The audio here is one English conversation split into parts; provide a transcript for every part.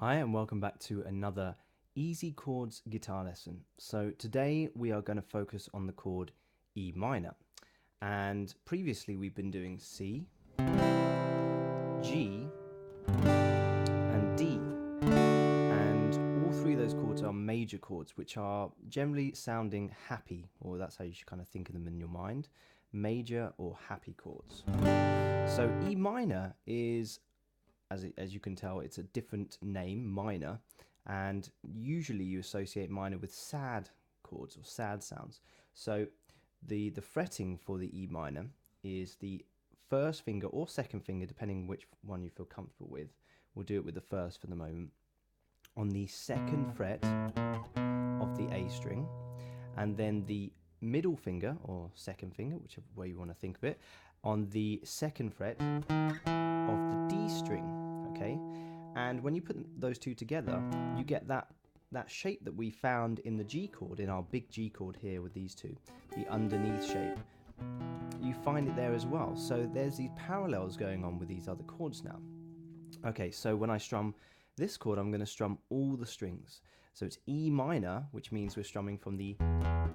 Hi and welcome back to another easy chords guitar lesson. So today we are going to focus on the chord E minor, and previously we've been doing C, G and D, and all three of those chords are major chords which are generally sounding happy, or that's how you should kind of think of them in your mind, major or happy chords. So E minor is, as you can tell, it's a different name, minor, and usually you associate minor with sad chords or sad sounds. So the fretting for the E minor is the first finger or second finger, depending which one you feel comfortable with. We'll do it with the first for the moment. On the second fret of the A string, and then the middle finger or second finger, whichever way you want to think of it, on the second fret of the D string. Okay, and when you put those two together, you get that shape that we found in the G chord, in our big G chord here with these two, the underneath shape. You find it there as well. So there's these parallels going on with these other chords now. Okay, so when I strum this chord, I'm going to strum all the strings. So it's E minor, which means we're strumming from the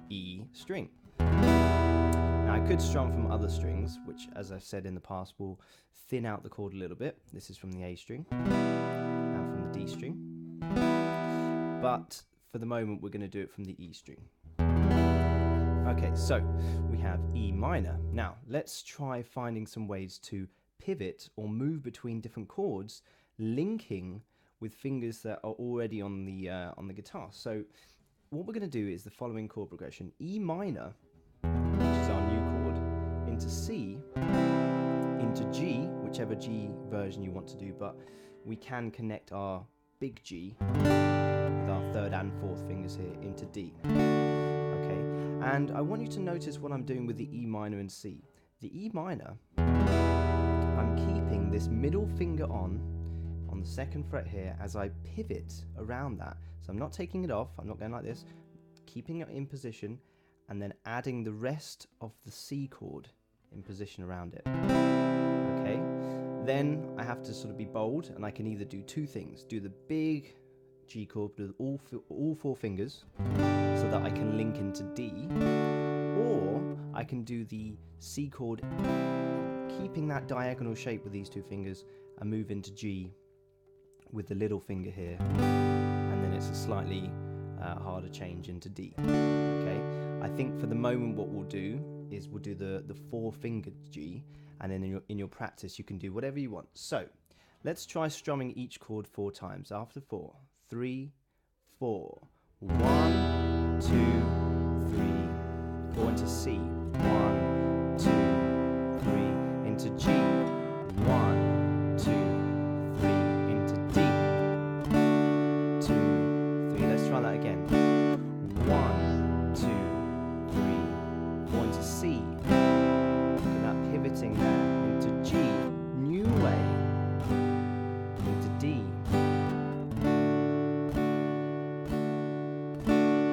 E string. Now I could strum from other strings, which, as I've said in the past, will thin out the chord a little bit. This is from the A string, and from the D string. But for the moment, we're going to do it from the E string. Okay, so we have E minor. Now let's try finding some ways to pivot or move between different chords, linking with fingers that are already on the guitar. So what we're going to do is the following chord progression: E minor, which is our new chord, into C, into G, whichever G version you want to do, but we can connect our big G with our third and fourth fingers here into D. Okay, and I want you to notice what I'm doing with the E minor and C. The E minor, I'm keeping this middle finger on the second fret here as I pivot around that. So I'm not taking it off, I'm not going like this, keeping it in position, and then adding the rest of the C chord in position around it. Okay, then I have to sort of be bold, and I can either do two things: do the big G chord with all four fingers so that I can link into D, or I can do the C chord keeping that diagonal shape with these two fingers and move into G with the little finger here, and then it's a slightly harder change into D. Okay, I think for the moment what we'll do is we'll do the four-fingered G, and then in your practice you can do whatever you want. So let's try strumming each chord 4 times. After 4, 3, 4, 1, 2, 3, 4 into C, 1, 2, 3, into G, 1, 2, 3, into D, 2, 3. Let's try that again. 1, 2, 3, 4 into C. Look at that pivoting there into G, new way, into D.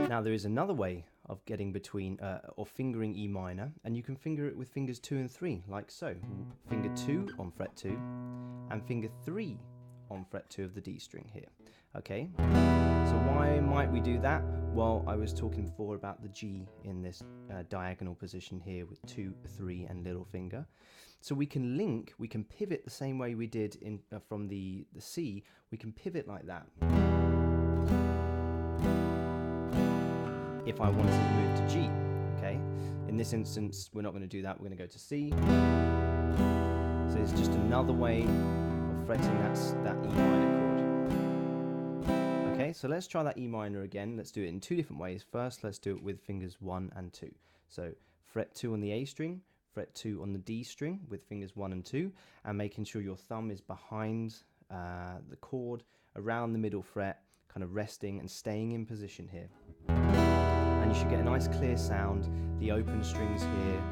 Now there is another way of getting between, or fingering E minor, and you can finger it with fingers 2 and 3, like so. Finger 2 on fret 2, and finger 3 on fret 2 of the D string here. Okay, so why might we do that? Well, I was talking before about the G in this diagonal position here with 2, 3 and little finger. So we can link, we can pivot the same way we did in from the C. We can pivot like that. If I wanted to move to G, okay? In this instance, we're not going to do that. We're going to go to C. So it's just another way of fretting that E minor chord. Okay, so let's try that E minor again. Let's do it in 2 different ways. First, let's do it with fingers 1 and 2. So fret 2 on the A string, fret 2 on the D string with fingers 1 and 2, and making sure your thumb is behind the chord, around the middle fret, kind of resting and staying in position here. And you should get a nice clear sound. The open strings here,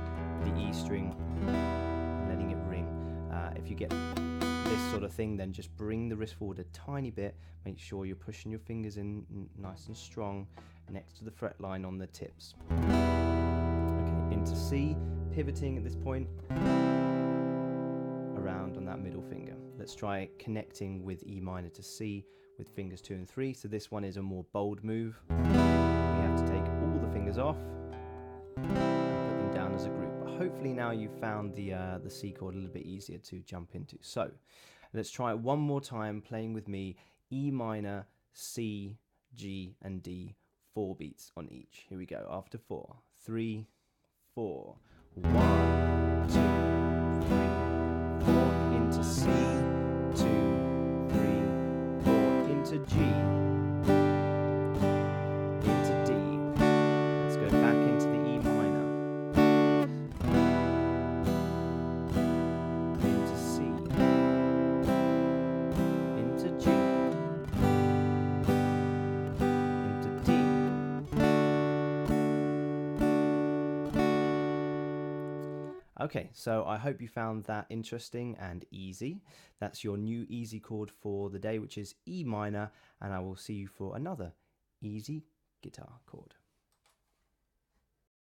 the E string, letting it ring. If you get this sort of thing, then just bring the wrist forward a tiny bit. Make sure you're pushing your fingers in nice and strong next to the fret line on the tips. Okay, into C, pivoting at this point, around on that middle finger. Let's try connecting with E minor to C with fingers 2 and 3. So this one is a more bold move. We have to take all the fingers off and put them down as a group. But hopefully now you've found the C chord a little bit easier to jump into. So let's try it one more time, playing with me. E minor, C, G, and D. 4 beats on each. Here we go. After 4, 3, 4. 1, 2, 3, 4. Into C, 2, 3, 4. Into G, into D. Let's go back into the E minor. Into C, into G, into D. Okay, so I hope you found that interesting and easy. That's your new easy chord for the day, which is E minor, and I will see you for another easy guitar chord.